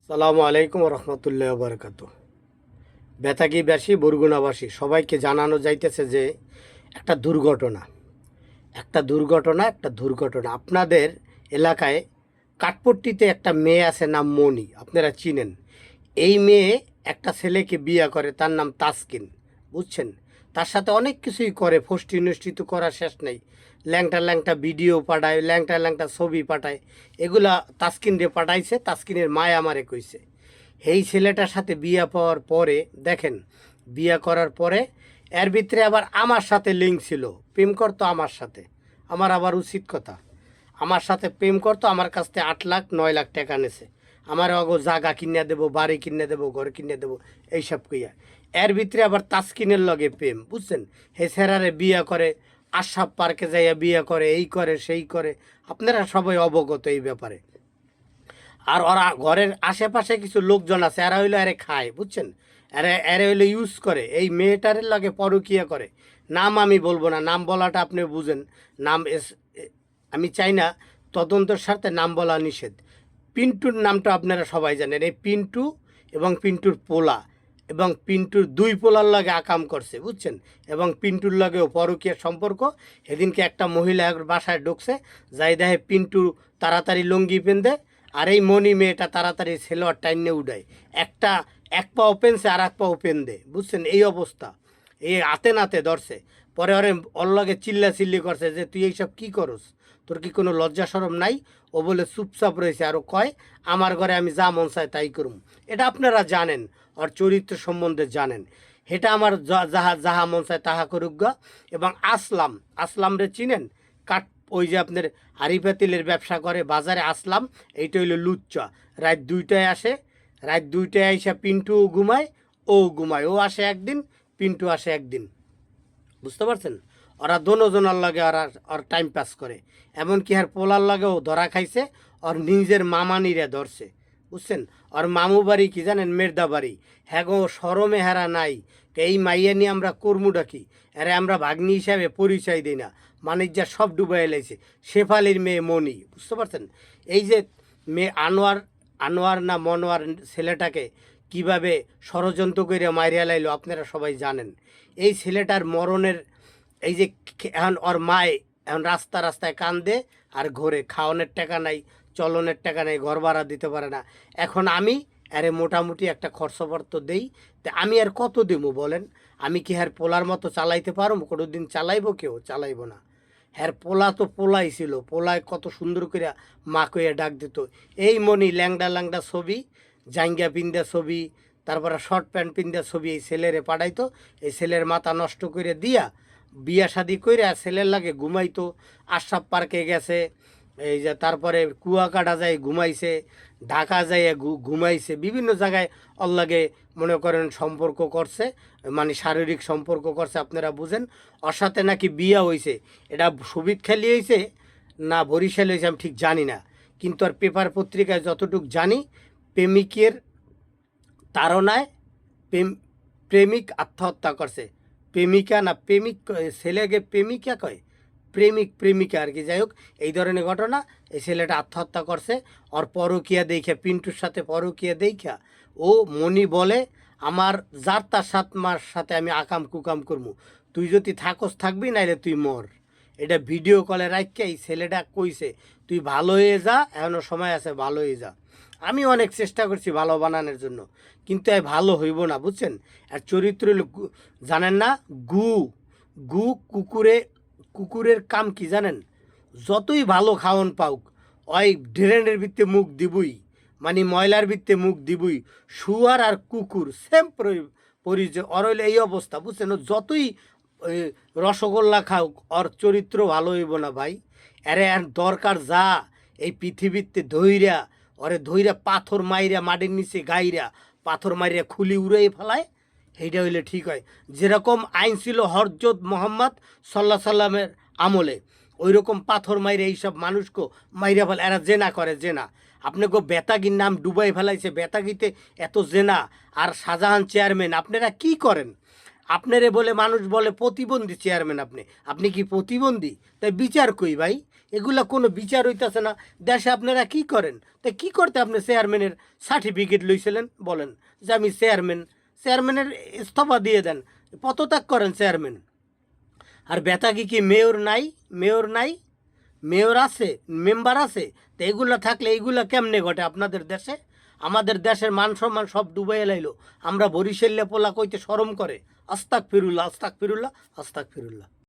সালামু আলাইকুম রহমতুল্লাহ বারকাত। বেতাগীবাসী বরগুনাবাসী সবাইকে জানানো যাইতেছে যে একটা দুর্ঘটনা একটা দুর্ঘটনা আপনাদের এলাকায় কাঠপট্টিতে একটা মেয়ে আছে, নাম মনি, আপনারা চিনেন। এই মেয়ে একটা ছেলেকে বিয়ে করে, তার নাম তাসকিন, বুঝছেন। তার সাথে অনেক কিছুই করে, ফষ্টি নষ্টি তো করার শেষ নেই। ল্যাংটা ল্যাংটা ভিডিও পাঠায়, ল্যাংটা ল্যাংটা ছবি পাঠায়। এগুলা তাসকিন রে পাঠাইছে, তাসকিনের মায় আমারে কইছে। এই ছেলেটার সাথে বিয়ে পাওয়ার পরে দেখেন, বিয়ে করার পরে এর ভিতরে আবার আমার সাথে লিঙ্ক ছিল, প্রেম করতো আমার সাথে। আমার আবার উচিত কথা, আমার সাথে প্রেম করতো, আমার কাছ থেকে 8 লাখ 9 লাখ টাকা নেছে। আমার অগো জাগা কিনে দেবো, বাড়ি কিনে দেবো, ঘর কিনে দেবো, এইসব কইয়া। এর ভিতরে আবার তাসকিনের লগে প্রেম, বুঝছেন। হে সেরারে বিয়ে করে, আশরাফ পার্কে যাইয়া বিয়ে করে, এই করে সেই করে। আপনারা সবাই অবগত এই ব্যাপারে। আর ওরা ঘরের আশেপাশে কিছু লোকজন আছে, এরা হইলো এরে খায়, বুঝছেন। এরা এরা হইলো ইউজ করে, এই মেয়েটারের লগে পরকিয়া করে। নাম আমি বলবো না, নাম বলাটা আপনি বুঝেন। নাম আমি চাই না, তদন্তের স্বার্থে নাম বলা নিষেধ। পিন্টুর নামটা আপনারা সবাই জানেন। এই পিন্টু এবং পিন্টুর পোলা এবং পিন্টুর 2 পোলার লগে আকাম করছে, বুঝছেন। এবং পিন্টুর লগেও পরকীয়ার সম্পর্ক। এদিনকে একটা মহিলা বাসায় ঢুকছে, যাই দেখে পিন্টু তাড়াতাড়ি লুঙ্গি পেন্দে, আর এই মনি মেয়েটা তাড়াতাড়ি সেলোয়ার টাইনে উঠায়। একটা এক পা ওপেনছে আর এক পা ওপেন দে, বুঝছেন। এই অবস্থা, এই হাতে নাতে ধরছে। পরে ওরে ওর লগে চিল্লা চিল্লি করছে যে তুই এইসব কী করস, তোর কি কোনো লজ্জা সরম নাই? ও বলে চুপচাপ রয়েছে, আরও কয় আমার ঘরে আমি যা মন চাই তাই করুম। এটা আপনারা জানেন, ওর চরিত্র সম্বন্ধে জানেন। এটা আমার যাহা যাহা মন চায় তাহা করুক গা। এবং আসলাম রে চিনেন? কাঠ, ওই যে আপনার হাড়ি পাতিলের ব্যবসা করে বাজারে, আসলাম। এইটা হইলো লুচ্চা। রাত 2টায় আসে, রাত 2টায় আইসা পিন্টু ঘুমায়, ও ঘুমায়। ও আসে একদিন, পিন্টু আসে একদিন, বুঝতে পারছেন। ওরা দোনোজনার লাগে ওর টাইম পাস করে। এমনকি আর পোলার লাগেও ধরা খাইছে, ওর নিজের মামানিরে ধরছে, বুঝছেন। ওর মামু বাড়ি কি জানেন? মেরদা বাড়ি। হ্যাঁ গো, সরমে হেরা নাই। এই মাইয়া নিয়ে আমরা কর্মুটা কি? আরে আমরা ভাগ্নি হিসাবে পরিচয় দিই না, মানিজ্যা সব ডুবাই লাইছে। শেফালির মেয়ে মনি, বুঝতে পারছেন। এই যে মেয়ে আনোয়ার, আনোয়ার না মনোয়ার ছেলেটাকে কিভাবে ষড়যন্ত্র করে মাইরিয়া লাইলো আপনারা সবাই জানেন। এই ছেলেটার মরণের, এই যে এখন ওর মায় এখন রাস্তা রাস্তায় কান্দে আর ঘরে, খাওয়ানোর টাকা নাই, চলনের টাকা নেই, ঘর ভাড়া দিতে পারে না। এখন আমি আরে মোটামুটি একটা খরচপত্র দেই, তা আমি আর কত দেবো বলেন? আমি কি হ্যার পোলার মতো চালাইতে পারবো? কোনো দিন চালাইবো? কেউ চালাইবো না। হ্যার পোলা তো পোলাই ছিল, পোলায় কত সুন্দর করে মা কইয়া ডাক দিত। এই মনি ল্যাংডা ল্যাংডা ছবি, জাঙ্গা পিন্দা ছবি, তারপরে শর্ট প্যান্ট পিন্দা ছবি এই ছেলেরে পাঠাইতো। এই ছেলের মাথা নষ্ট করে দিয়া বিয়া শাদি করে ছেলের লাগে ঘুমাইতো। আশরাফ পার্কে গেছে, এই যে তারপরে কুয়াকাটা যায় ঘুমাইছে, ঢাকা যায় ঘুমাইছে, বিভিন্ন জায়গায় ওর লাগে মনে করেন সম্পর্ক করছে, মানে শারীরিক সম্পর্ক করছে, আপনারা বুঝেন। ওর সাথে নাকি বিয়া হয়েছে, এটা সুবিধ খেলি হয়েছে না বরিশাল হয়েছে আমি ঠিক জানি না। কিন্তু আর পেপার পত্রিকায় যতটুক জানি, প্রেমিকের তাড়নায় প্রেম প্রেমিক আত্মহত্যা করছে। প্রেমিকা না প্রেমিক, ছেলেকে প্রেমিকা কয়, প্রেমিক প্রেমিকা আর কি, যাই হোক এই ধরনের ঘটনা। এই ছেলেটা আত্মহত্যা করছে ওর পরকিয়া দেখা, পিন্টুর সাথে পরকিয়া দেখা। ও মনি বলে আমার যার তার 7 মাস সাথে আমি আকাম কুকাম করবো, তুই যদি থাকস থাকবি, নাইলে তুই মর। এটা ভিডিও কলে রাখকে এই ছেলেটা কইছে তুই ভালো হয়ে যা, এখনও সময় আছে, ভালো হয়ে যা। আমি অনেক চেষ্টা করছি ভালো বানানোর জন্য, কিন্তু এই ভালো হইব না, বুঝছেন। আর চরিত্র হলো জানেন না, গু গু কুকুরে, কুকুরের কাম কি জানেন? যতই ভালো খাওয়ন পাউক, ওই ড্রেনের ভিত্তে মুখ দিবই, মানে ময়লার ভিত্তে মুখ দিবই। শুয়ার আর কুকুর সেম পরিচয়, ওর হইলে এই অবস্থা, বুঝছেন। ও যতই ওই রসগোল্লা খাওক, ওর চরিত্র ভালো হইব না ভাই। আরে আর দরকার যা এই পৃথিবীতে ধইরা, ওরে ধইরা পাথর মাইরা মাটির নিচে গাইরা, পাথর মাইরা খুলি উড়াই ফেলায়, সেইটা হইলে ঠিক হয়। যেরকম আইন ছিল হরজত মোহাম্মদ সাল্লাহ সাল্লামের আমলে, ওই রকম পাথর মাইরে এইসব মানুষকে মাইরা ফেলে। এরা জেনা করে, জেনা। আপনাকে বেতাগির নাম ডুবাই ফেলাইছে, বেতাগিতে এত জেনা। আর শাহজাহান চেয়ারম্যান, আপনারা কি করেন? আপনারে বলে মানুষ বলে প্রতিবন্ধী চেয়ারম্যান, আপনি আপনি কি প্রতিবন্ধী? তাই বিচার কই ভাই? এগুলা কোনো বিচার হইতেছে না। দেশে আপনারা কি করেন? তো কি করতে আপনি চেয়ারম্যানের সার্টিফিকেট লইছিলেন বলেন যে আমি চেয়ারম্যান? চেয়ারম্যানের ইস্তফা দিয়ে দেন, পদত্যাগ করেন চেয়ারম্যান। আর বেতাগি কি মেয়র নাই? মেয়র নাই, মেয়র আছে, মেম্বার আছে। তো এগুলা থাকলে এইগুলা কেমনে ঘটে আপনাদের দেশে? আমাদের দেশের মান সম্মান সব ডুবাই লাইলো। আমরা বরিশাল্লা পোলা কইতে শরম করে। আস্তাক ফিরুল্লাহ, আস্তাক ফিরুল্লাহ, আস্তাক ফিরুল্লাহ।